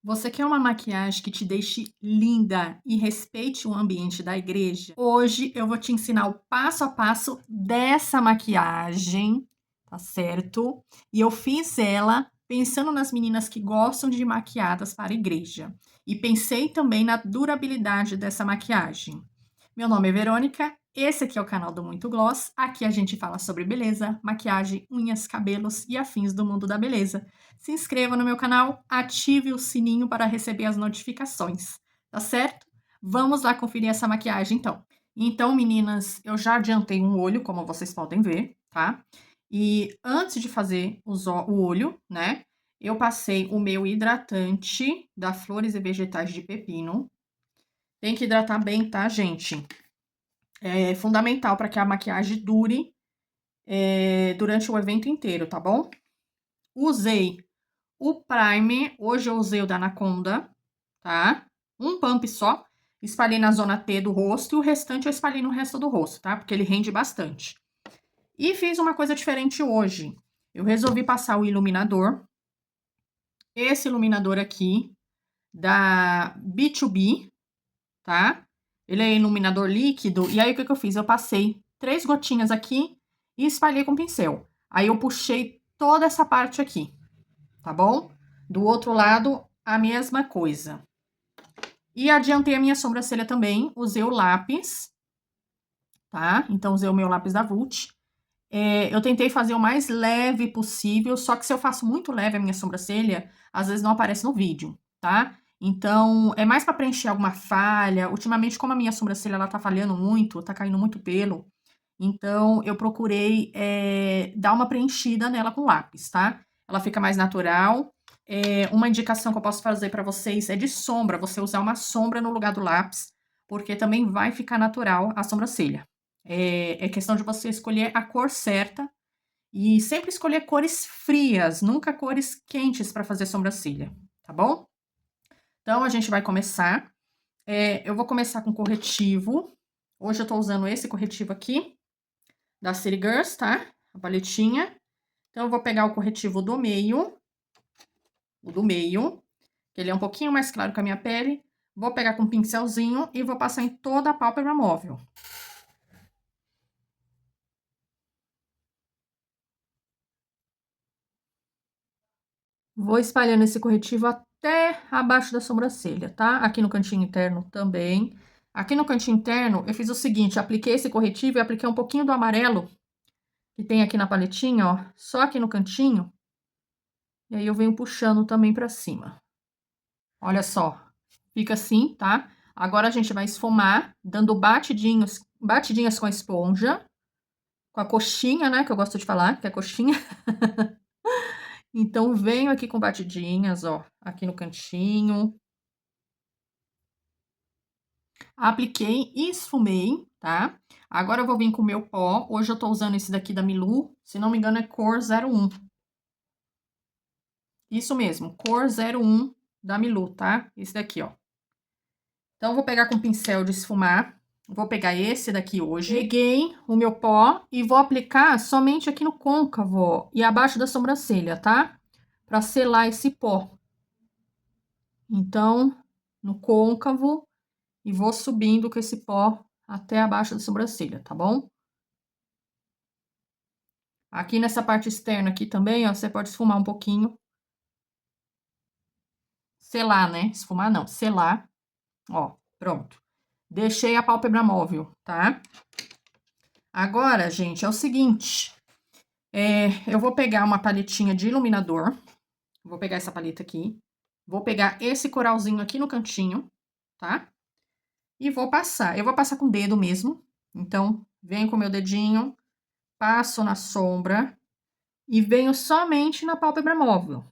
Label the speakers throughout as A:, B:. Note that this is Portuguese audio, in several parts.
A: Você quer uma maquiagem que te deixe linda e respeite o ambiente da igreja? Hoje eu vou te ensinar o passo a passo dessa maquiagem, tá certo? E eu fiz ela pensando nas meninas que gostam de ir maquiadas para a igreja. E pensei também na durabilidade dessa maquiagem. Meu nome é Verônica, esse aqui é o canal do Muito Gloss. Aqui a gente fala sobre beleza, maquiagem, unhas, cabelos e afins do mundo da beleza. Se inscreva no meu canal, ative o sininho para receber as notificações, tá certo? Vamos lá conferir essa maquiagem, então. Então, meninas, eu já adiantei um olho, como vocês podem ver, tá? E antes de fazer o olho, né, eu passei o meu hidratante da Flores e Vegetais de Pepino. Tem que hidratar bem, tá, gente? É fundamental para que a maquiagem dure durante o evento inteiro, tá bom? Usei o primer, hoje eu usei o da Anaconda, tá? Um pump só. Espalhei na zona T do rosto e o restante eu espalhei no resto do rosto, tá? Porque ele rende bastante. E fiz uma coisa diferente hoje. Eu resolvi passar o iluminador. Esse iluminador aqui, da B2B, tá? Ele é iluminador líquido. E aí, o que eu fiz? Eu passei 3 gotinhas aqui e espalhei com pincel. Aí, eu puxei toda essa parte aqui, tá bom? Do outro lado, a mesma coisa. E adiantei a minha sobrancelha também, usei o lápis, tá? Então, usei o meu lápis da Vult. Eu tentei fazer o mais leve possível, só que se eu faço muito leve a minha sobrancelha, às vezes não aparece no vídeo, tá? Então, é mais pra preencher alguma falha. Ultimamente, como a minha sobrancelha, ela tá falhando muito, tá caindo muito pelo, então eu procurei dar uma preenchida nela com lápis, tá? Ela fica mais natural. Uma indicação que eu posso fazer pra vocês é de sombra, você usar uma sombra no lugar do lápis, porque também vai ficar natural a sobrancelha. É questão de você escolher a cor certa e sempre escolher cores frias, nunca cores quentes para fazer sobrancelha, tá bom? Então, a gente vai começar. Eu vou começar com corretivo. Hoje eu tô usando esse corretivo aqui, da City Girls, tá? A paletinha. Então, eu vou pegar o corretivo do meio, o do meio, que ele é um pouquinho mais claro que a minha pele. Vou pegar com um pincelzinho e vou passar em toda a pálpebra móvel. Vou espalhando esse corretivo até abaixo da sobrancelha, tá? Aqui no cantinho interno também. Aqui no cantinho interno, eu fiz o seguinte, apliquei esse corretivo e apliquei um pouquinho do amarelo que tem aqui na paletinha, ó, só aqui no cantinho. E aí eu venho puxando também pra cima. Olha só, fica assim, tá? Agora a gente vai esfumar, dando batidinhas com a esponja, com a coxinha, né, que eu gosto de falar, que é coxinha. Então, venho aqui com batidinhas, ó, aqui no cantinho. Apliquei e esfumei, tá? Agora eu vou vir com o meu pó. Hoje eu tô usando esse daqui da Milu, se não me engano é cor 01. Isso mesmo, cor 01 da Milu, tá? Esse daqui, ó. Então, eu vou pegar com o pincel de esfumar. Vou pegar esse daqui hoje. Peguei o meu pó e vou aplicar somente aqui no côncavo, ó, e abaixo da sobrancelha, tá? Pra selar esse pó. Então, no côncavo, e vou subindo com esse pó até abaixo da sobrancelha, tá bom? Aqui nessa parte externa aqui também, ó, você pode esfumar um pouquinho. Selar, né? Esfumar não, selar. Ó, pronto. Deixei a pálpebra móvel, tá? Agora, gente, é o seguinte. Eu vou pegar uma paletinha de iluminador. Vou pegar essa paleta aqui. Vou pegar esse coralzinho aqui no cantinho, tá? E vou passar. Eu vou passar com o dedo mesmo. Então, venho com o meu dedinho, passo na sombra e venho somente na pálpebra móvel.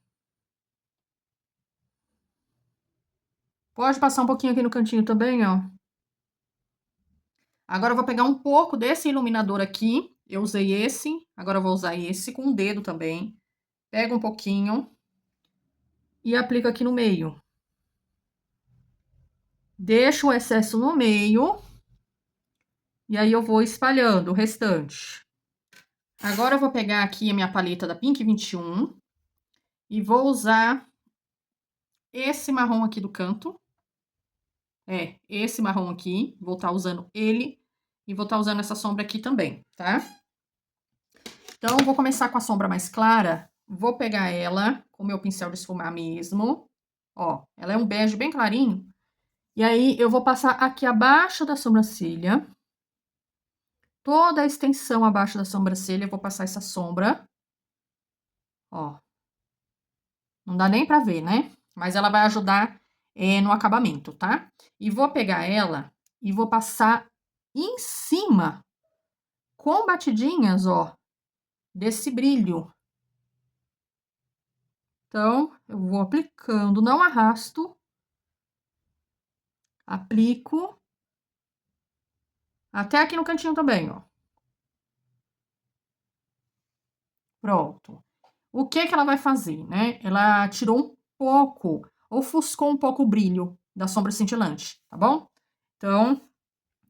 A: Pode passar um pouquinho aqui no cantinho também, ó. Agora eu vou pegar um pouco desse iluminador aqui. Eu usei esse, agora eu vou usar esse com o dedo também. Pego um pouquinho e aplico aqui no meio. Deixo o excesso no meio. E aí eu vou espalhando o restante. Agora eu vou pegar aqui a minha paleta da Pink 21 e vou usar esse marrom aqui do canto. Esse marrom aqui. Vou estar usando ele. E vou estar usando essa sombra aqui também, tá? Então, vou começar com a sombra mais clara. Vou pegar ela com o meu pincel de esfumar mesmo. Ó, ela é um bege bem clarinho. E aí, eu vou passar aqui abaixo da sobrancelha. Toda a extensão abaixo da sobrancelha, eu vou passar essa sombra. Ó. Não dá nem pra ver, né? Mas ela vai ajudar no acabamento, tá? E vou pegar ela e vou passar em cima, com batidinhas, ó, desse brilho. Então, eu vou aplicando, não arrasto. Aplico. Até aqui no cantinho também, ó. Pronto. O que que ela vai fazer, né? Ela tirou um pouco, ofuscou um pouco o brilho da sombra cintilante, tá bom? Então,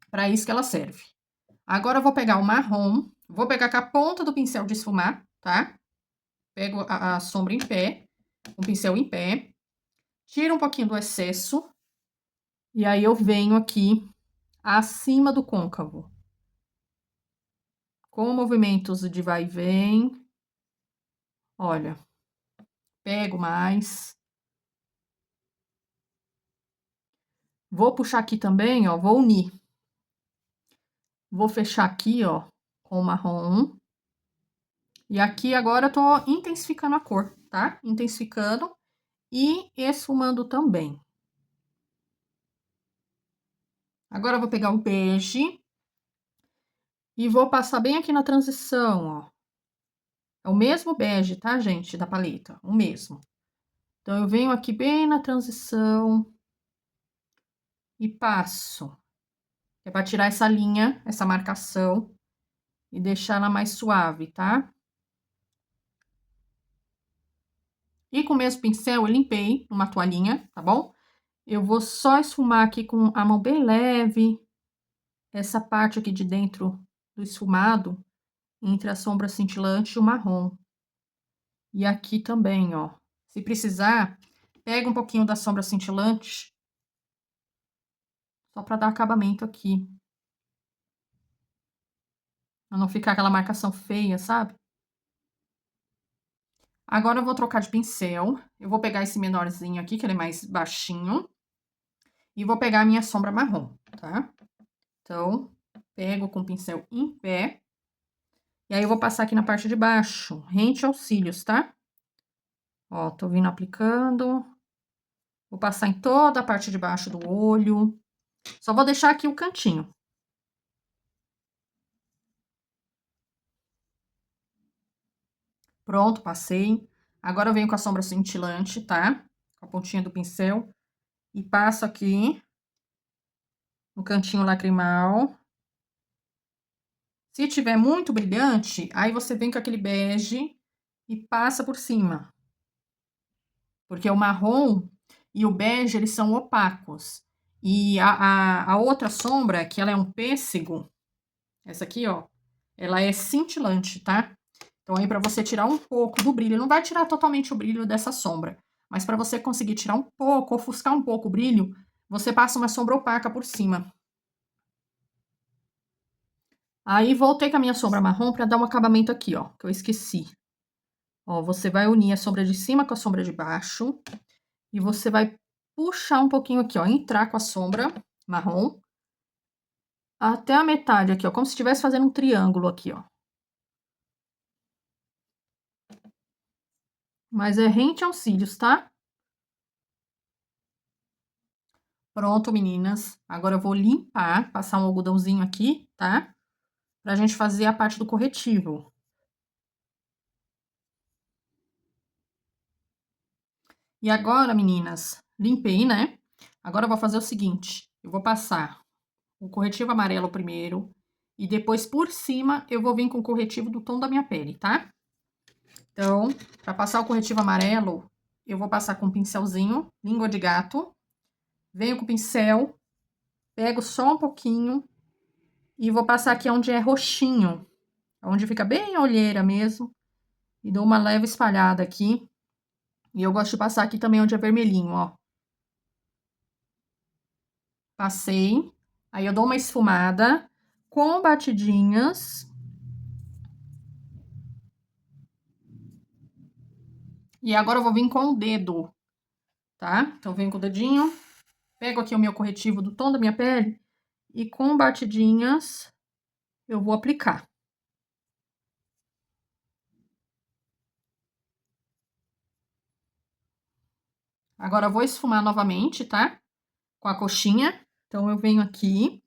A: para isso que ela serve. Agora eu vou pegar o marrom, vou pegar com a ponta do pincel de esfumar, tá? Pego a sombra em pé, o pincel em pé, tiro um pouquinho do excesso, e aí eu venho aqui acima do côncavo. Com movimentos de vai e vem. Olha, pego mais. Vou puxar aqui também, ó, vou unir. Vou fechar aqui, ó, com o marrom. E aqui agora eu tô intensificando a cor, tá? Intensificando e esfumando também. Agora eu vou pegar o bege e vou passar bem aqui na transição, ó. É o mesmo bege, tá, gente, da paleta, o mesmo. Então, eu venho aqui bem na transição e passo. É pra tirar essa linha, essa marcação e deixar ela mais suave, tá? E com o mesmo pincel, eu limpei numa toalhinha, tá bom? Eu vou só esfumar aqui com a mão bem leve, essa parte aqui de dentro do esfumado, entre a sombra cintilante e o marrom. E aqui também, ó. Se precisar, pega um pouquinho da sombra cintilante, só pra dar acabamento aqui. Pra não ficar aquela marcação feia, sabe? Agora eu vou trocar de pincel. Eu vou pegar esse menorzinho aqui, que ele é mais baixinho. E vou pegar a minha sombra marrom, tá? Então, pego com o pincel em pé. E aí, eu vou passar aqui na parte de baixo, rente aos cílios, tá? Ó, tô vindo aplicando. Vou passar em toda a parte de baixo do olho. Só vou deixar aqui o cantinho. Pronto, passei. Agora eu venho com a sombra cintilante, tá? Com a pontinha do pincel. E passo aqui no cantinho lacrimal. Se tiver muito brilhante, aí você vem com aquele bege e passa por cima. Porque o marrom e o bege, eles são opacos. E a outra sombra, que ela é um pêssego, essa aqui, ó, ela é cintilante, tá? Então, aí, pra você tirar um pouco do brilho, não vai tirar totalmente o brilho dessa sombra, mas pra você conseguir tirar um pouco, ofuscar um pouco o brilho, você passa uma sombra opaca por cima. Aí, voltei com a minha sombra marrom pra dar um acabamento aqui, ó, que eu esqueci. Ó, você vai unir a sombra de cima com a sombra de baixo. E você vai puxar um pouquinho aqui, ó, entrar com a sombra marrom. Até a metade aqui, ó, como se estivesse fazendo um triângulo aqui, ó. Mas é rente aos cílios, tá? Pronto, meninas. Agora eu vou limpar, passar um algodãozinho aqui, tá? Pra gente fazer a parte do corretivo. E agora, meninas, limpei, né? Agora eu vou fazer o seguinte, eu vou passar o corretivo amarelo primeiro e depois por cima eu vou vir com o corretivo do tom da minha pele, tá? Então, para passar o corretivo amarelo, eu vou passar com um pincelzinho, língua de gato. Venho com o pincel, pego só um pouquinho e vou passar aqui onde é roxinho, onde fica bem a olheira mesmo. E dou uma leve espalhada aqui. E eu gosto de passar aqui também onde é vermelhinho, ó. Passei. Aí eu dou uma esfumada com batidinhas. E agora eu vou vir com o dedo, tá? Então, venho com o dedinho, pego aqui o meu corretivo do tom da minha pele e com batidinhas eu vou aplicar. Agora eu vou esfumar novamente, tá? Com a coxinha. Então, eu venho aqui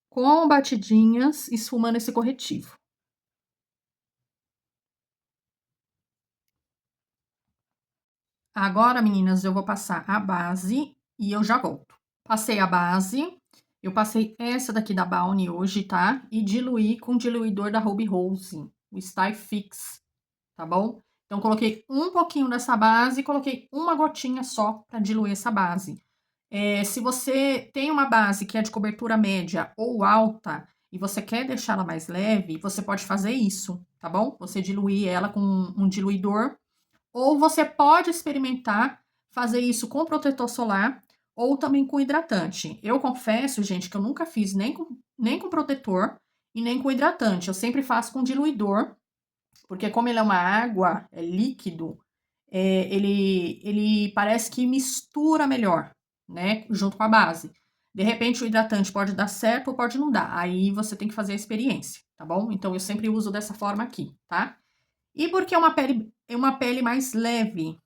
A: com batidinhas esfumando esse corretivo. Agora, meninas, eu vou passar a base e eu já volto. Passei a base, eu passei essa daqui da Balm hoje, tá? E diluí com o diluidor da Ruby Rose, o Style Fix, tá bom? Então, coloquei um pouquinho dessa base e coloquei uma gotinha só para diluir essa base. Se você tem uma base que é de cobertura média ou alta e você quer deixá-la mais leve, você pode fazer isso, tá bom? Você diluir ela com um diluidor, ou você pode experimentar fazer isso com protetor solar ou também com hidratante. Eu confesso, gente, que eu nunca fiz nem com protetor e nem com hidratante. Eu sempre faço com diluidor, porque como ele é uma água, é líquido, ele parece que mistura melhor, né, junto com a base. De repente, o hidratante pode dar certo ou pode não dar. Aí você tem que fazer a experiência, tá bom? Então, eu sempre uso dessa forma aqui, tá? E porque é uma pele mais leve,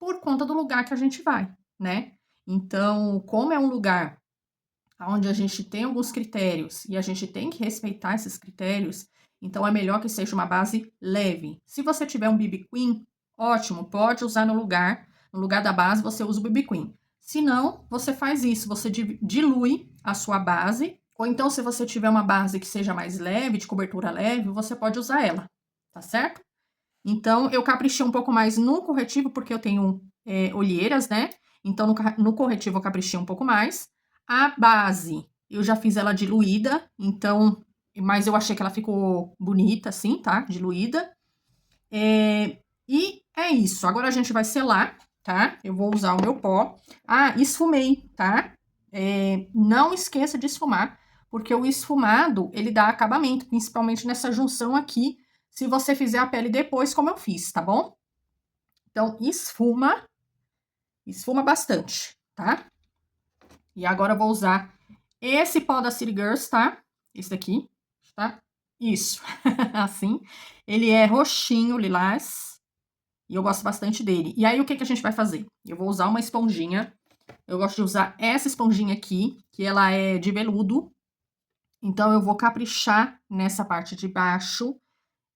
A: por conta do lugar que a gente vai, né? Então, como é um lugar onde a gente tem alguns critérios e a gente tem que respeitar esses critérios, então é melhor que seja uma base leve. Se você tiver um BB Cream, ótimo, pode usar no lugar da base você usa o BB Cream. Se não, você faz isso, você dilui a sua base, ou então se você tiver uma base que seja mais leve, de cobertura leve, você pode usar ela, tá certo? Então, eu caprichei um pouco mais no corretivo, porque eu tenho olheiras, né? Então, no corretivo eu caprichei um pouco mais. A base, eu já fiz ela diluída, então, mas eu achei que ela ficou bonita, assim, tá? Diluída. E é isso. Agora a gente vai selar, tá? Eu vou usar o meu pó. Ah, esfumei, tá? Não esqueça de esfumar, porque o esfumado, ele dá acabamento, principalmente nessa junção aqui, se você fizer a pele depois, como eu fiz, tá bom? Então, esfuma bastante, tá? E agora eu vou usar esse pó da City Girls, tá? Esse daqui, tá? Isso, assim. Ele é roxinho, lilás, e eu gosto bastante dele. E aí, o que que a gente vai fazer? Eu vou usar uma esponjinha. Eu gosto de usar essa esponjinha aqui, que ela é de veludo. Então, eu vou caprichar nessa parte de baixo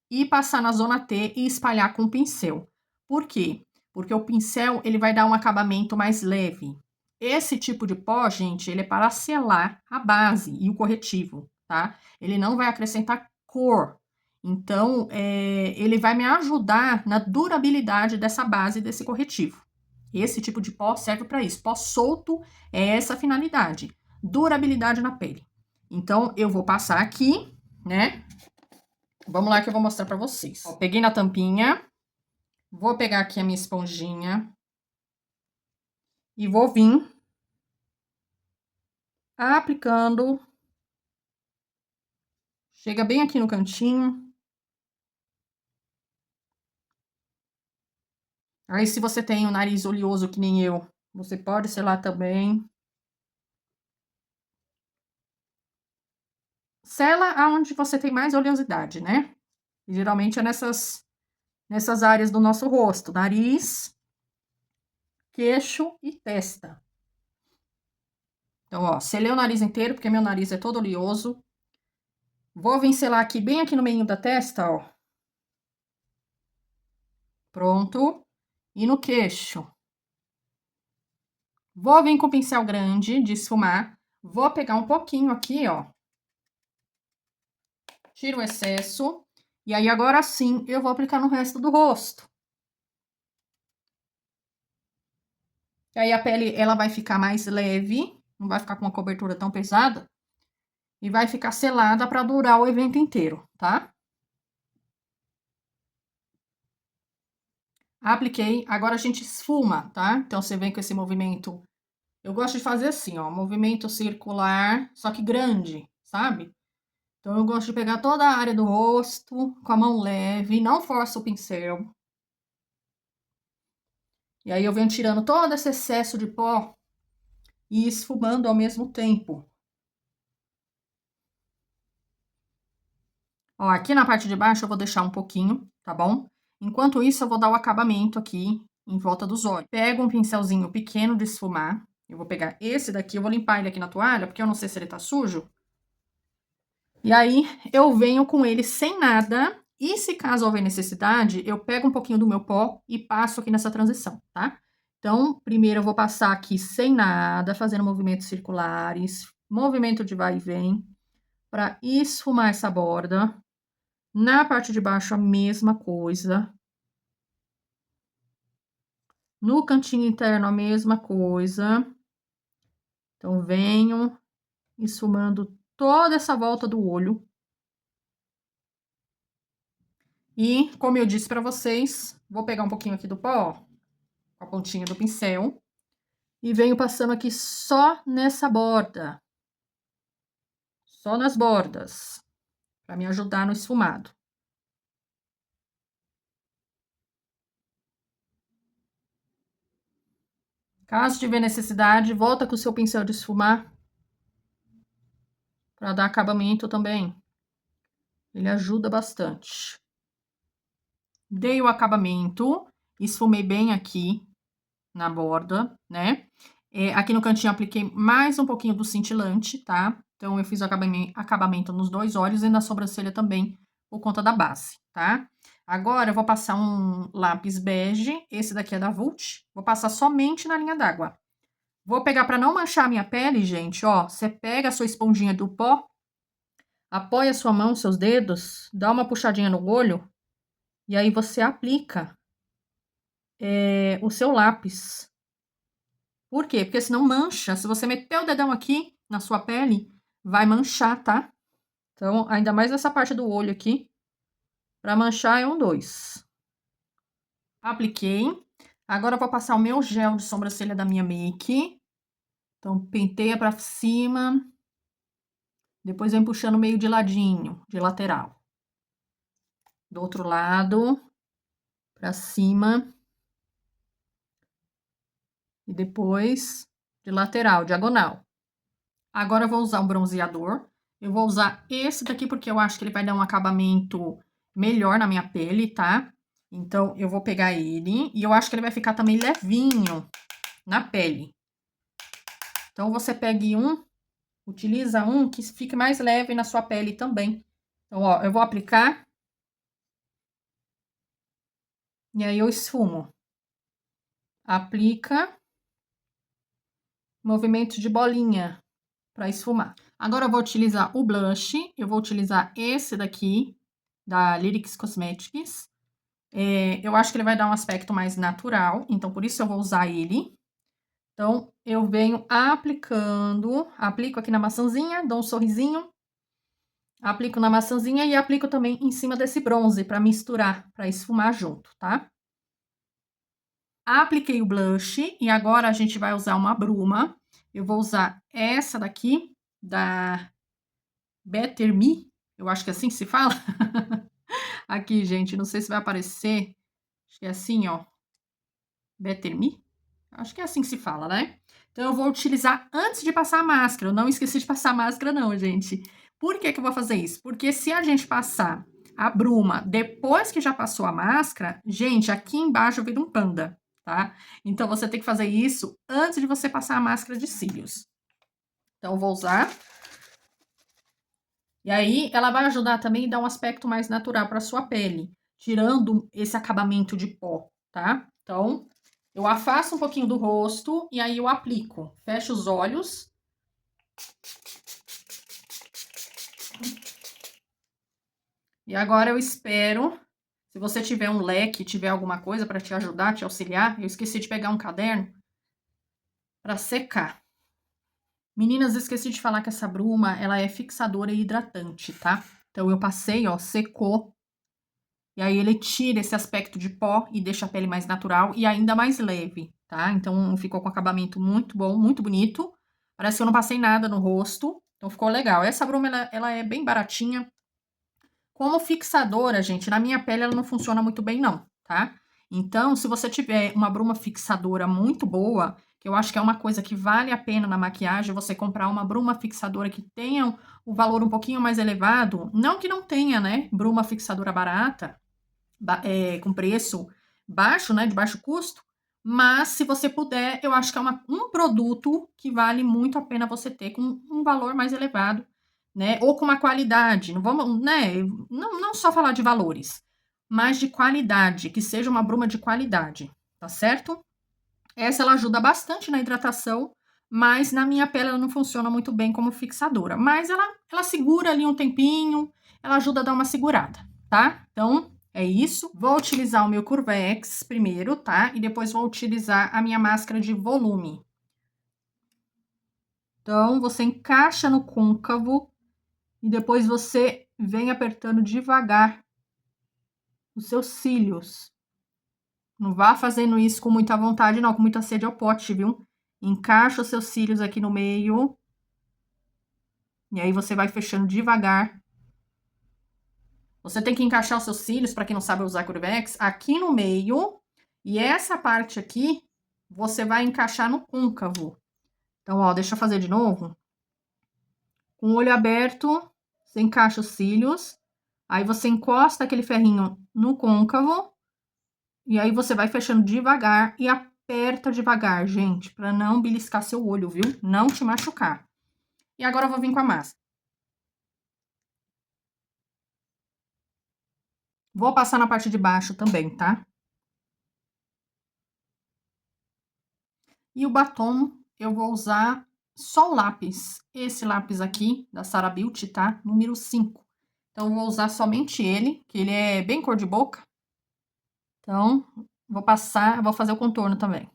A: e passar na zona T e espalhar com o pincel. Por quê? Porque o pincel, ele vai dar um acabamento mais leve. Esse tipo de pó, gente, ele é para selar a base e o corretivo, tá? Ele não vai acrescentar cor. Então, ele vai me ajudar na durabilidade dessa base desse corretivo. Esse tipo de pó serve para isso. Pó solto é essa a finalidade. Durabilidade na pele. Então, eu vou passar aqui, né? Vamos lá que eu vou mostrar pra vocês. Ó, peguei na tampinha. Vou pegar aqui a minha esponjinha. E vou vir aplicando. Chega bem aqui no cantinho. Aí, se você tem o nariz oleoso que nem eu, você pode selar também. Sela aonde você tem mais oleosidade, né? E, geralmente é nessas áreas do nosso rosto. Nariz, queixo e testa. Então, ó, selei o nariz inteiro, porque meu nariz é todo oleoso. Vou vir selar aqui, bem aqui no meio da testa, ó. Pronto. E no queixo. Vou vir com o pincel grande de esfumar. Vou pegar um pouquinho aqui, ó. Tiro o excesso. E aí, agora sim, eu vou aplicar no resto do rosto. E aí, a pele, ela vai ficar mais leve. Não vai ficar com uma cobertura tão pesada. E vai ficar selada para durar o evento inteiro, tá? Apliquei, agora a gente esfuma, tá? Então, você vem com esse movimento. Eu gosto de fazer assim, ó, movimento circular, só que grande, sabe? Então, eu gosto de pegar toda a área do rosto com a mão leve, não forço o pincel. E aí, eu venho tirando todo esse excesso de pó e esfumando ao mesmo tempo. Ó, aqui na parte de baixo eu vou deixar um pouquinho, tá bom? Enquanto isso, eu vou dar o acabamento aqui em volta dos olhos. Pego um pincelzinho pequeno de esfumar. Eu vou pegar esse daqui, eu vou limpar ele aqui na toalha, porque eu não sei se ele tá sujo. E aí, eu venho com ele sem nada. E se caso houver necessidade, eu pego um pouquinho do meu pó e passo aqui nessa transição, tá? Então, primeiro eu vou passar aqui sem nada, fazendo movimentos circulares, movimento de vai e vem, para esfumar essa borda. Na parte de baixo, a mesma coisa. No cantinho interno, a mesma coisa. Então, venho esfumando toda essa volta do olho. E, como eu disse pra vocês, vou pegar um pouquinho aqui do pó, com a pontinha do pincel, e venho passando aqui só nessa borda. Só nas bordas, pra me ajudar no esfumado. Caso tiver necessidade, volta com o seu pincel de esfumar, pra dar acabamento também. Ele ajuda bastante. Dei o acabamento, esfumei bem aqui na borda, né? Aqui no cantinho apliquei mais um pouquinho do cintilante, tá? Então, eu fiz o acabamento nos dois olhos e na sobrancelha também, por conta da base, tá? Agora, eu vou passar um lápis bege, esse daqui é da Vult, vou passar somente na linha d'água. Vou pegar para não manchar a minha pele, gente, ó, você pega a sua esponjinha do pó, apoia a sua mão, seus dedos, dá uma puxadinha no olho, e aí você aplica o seu lápis. Por quê? Porque senão mancha. Se você meter o dedão aqui na sua pele, vai manchar, tá? Então, ainda mais nessa parte do olho aqui. Pra manchar é um 2. Apliquei. Agora eu vou passar o meu gel de sobrancelha da minha make. Então, penteia pra cima. Depois vem puxando meio de ladinho, de lateral. Do outro lado, pra cima. E depois de lateral, diagonal. Agora eu vou usar um bronzeador. Eu vou usar esse daqui porque eu acho que ele vai dar um acabamento melhor na minha pele, tá? Então, eu vou pegar ele e eu acho que ele vai ficar também levinho na pele. Então, você pegue um, utiliza um que fique mais leve na sua pele também. Então, ó, eu vou aplicar e aí eu esfumo. Aplica, movimento de bolinha para esfumar. Agora eu vou utilizar o blush, eu vou utilizar esse daqui, da Lyrics Cosmetics. Eu acho que ele vai dar um aspecto mais natural, então por isso eu vou usar ele. Então, eu venho aplicando, aplico aqui na maçãzinha, dou um sorrisinho, aplico na maçãzinha e aplico também em cima desse bronze para misturar, para esfumar junto, tá? Apliquei o blush e agora a gente vai usar uma bruma. Eu vou usar essa daqui, da Better Me, eu acho que é assim que se fala. Aqui, gente, não sei se vai aparecer, acho que é assim, ó. Better Me? Acho que é assim que se fala, né? Então, eu vou utilizar antes de passar a máscara. Eu não esqueci de passar a máscara, não, gente. Por que que eu vou fazer isso? Porque se a gente passar a bruma depois que já passou a máscara, gente, aqui embaixo vira um panda, tá? Então, você tem que fazer isso antes de você passar a máscara de cílios. Então, eu vou usar. E aí, ela vai ajudar também a dar um aspecto mais natural para sua pele, tirando esse acabamento de pó, tá? Então, eu afasto um pouquinho do rosto e aí eu aplico. Fecho os olhos. E agora eu espero. Se você tiver um leque, tiver alguma coisa para te ajudar, te auxiliar, eu esqueci de pegar um caderno para secar. Meninas, esqueci de falar que essa bruma, ela é fixadora e hidratante, tá? Então, eu passei, ó, secou. E aí ele tira esse aspecto de pó e deixa a pele mais natural e ainda mais leve, tá? Então ficou com acabamento muito bom, muito bonito. Parece que eu não passei nada no rosto, então ficou legal. Essa bruma, ela é bem baratinha. Como fixadora, gente, na minha pele ela não funciona muito bem não, tá? Então, se você tiver uma bruma fixadora muito boa, que eu acho que é uma coisa que vale a pena na maquiagem, você comprar uma bruma fixadora que tenha o valor um pouquinho mais elevado, não que não tenha, né, bruma fixadora barata, com preço baixo, né, de baixo custo, mas se você puder, eu acho que é um produto que vale muito a pena você ter com um valor mais elevado, né, ou com uma qualidade, não vamos, né, não só falar de valores, mas de qualidade, que seja uma bruma de qualidade, tá certo? Essa ela ajuda bastante na hidratação, mas na minha pele ela não funciona muito bem como fixadora, mas ela segura ali um tempinho, ela ajuda a dar uma segurada, tá? Então, é isso. Vou utilizar o meu Curvex primeiro, tá? E depois vou utilizar a minha máscara de volume. Então, você encaixa no côncavo e depois você vem apertando devagar os seus cílios. Não vá fazendo isso com muita vontade, não, com muita sede ao pote, viu? Encaixa os seus cílios aqui no meio. E aí você vai fechando devagar. Você tem que encaixar os seus cílios, para quem não sabe usar Curvex, aqui no meio. E essa parte aqui, você vai encaixar no côncavo. Então, ó, deixa eu fazer de novo. Com o olho aberto, você encaixa os cílios. Aí você encosta aquele ferrinho no côncavo. E aí você vai fechando devagar e aperta devagar, gente, para não beliscar seu olho, viu? Não te machucar. E agora eu vou vir com a máscara. Vou passar na parte de baixo também, tá? E o batom, eu vou usar só o lápis. Esse lápis aqui, da Sara Beauty, tá? Número 5. Então, eu vou usar somente ele, que ele é bem cor de boca. Então, vou passar, vou fazer o contorno também.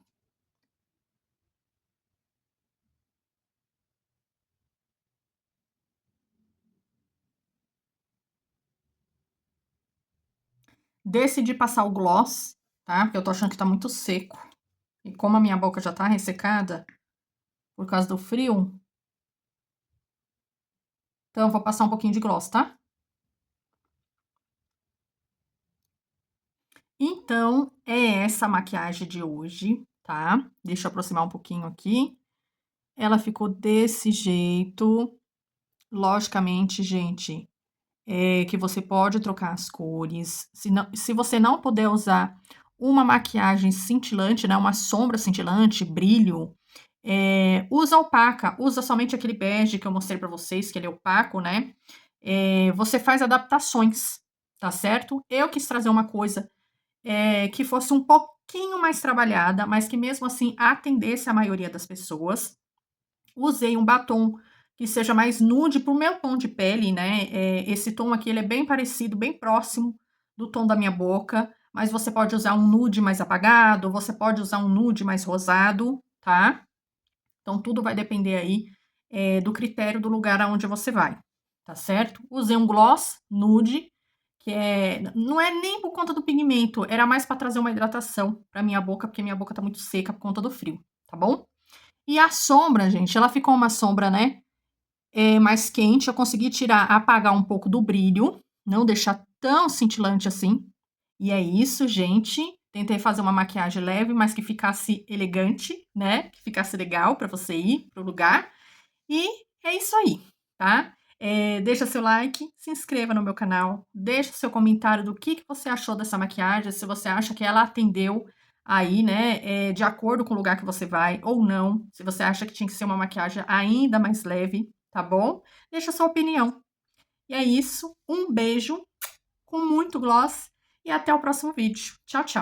A: Decidi passar o gloss, tá? Porque eu tô achando que tá muito seco. E como a minha boca já tá ressecada, por causa do frio, então eu vou passar um pouquinho de gloss, tá? Então, é essa a maquiagem de hoje, tá? Deixa eu aproximar um pouquinho aqui. Ela ficou desse jeito. Logicamente, gente, que você pode trocar as cores. Se você não puder usar uma maquiagem cintilante, né? Uma sombra cintilante, brilho, usa opaca. Usa somente aquele bege que eu mostrei pra vocês, que ele é opaco, né? Você faz adaptações, tá certo? Eu quis trazer uma coisa que fosse um pouquinho mais trabalhada, mas que mesmo assim atendesse a maioria das pessoas. Usei um batom que seja mais nude pro meu tom de pele, né? Esse tom aqui ele é bem parecido, bem próximo do tom da minha boca, mas você pode usar um nude mais apagado, você pode usar um nude mais rosado, tá? Então tudo vai depender aí do critério do lugar aonde você vai, tá certo? Usei um gloss nude, que não é nem por conta do pigmento, era mais para trazer uma hidratação pra minha boca, porque minha boca tá muito seca por conta do frio, tá bom? E a sombra, gente, ela ficou uma sombra, né, mais quente. Eu consegui apagar um pouco do brilho, não deixar tão cintilante assim. E é isso, gente. Tentei fazer uma maquiagem leve, mas que ficasse elegante, né? Que ficasse legal para você ir pro lugar. E é isso aí, tá? Deixa seu like, se inscreva no meu canal, deixa seu comentário do que você achou dessa maquiagem, se você acha que ela atendeu aí, né, de acordo com o lugar que você vai ou não, se você acha que tinha que ser uma maquiagem ainda mais leve, tá bom? Deixa sua opinião. E é isso, um beijo com muito gloss e até o próximo vídeo. Tchau, tchau.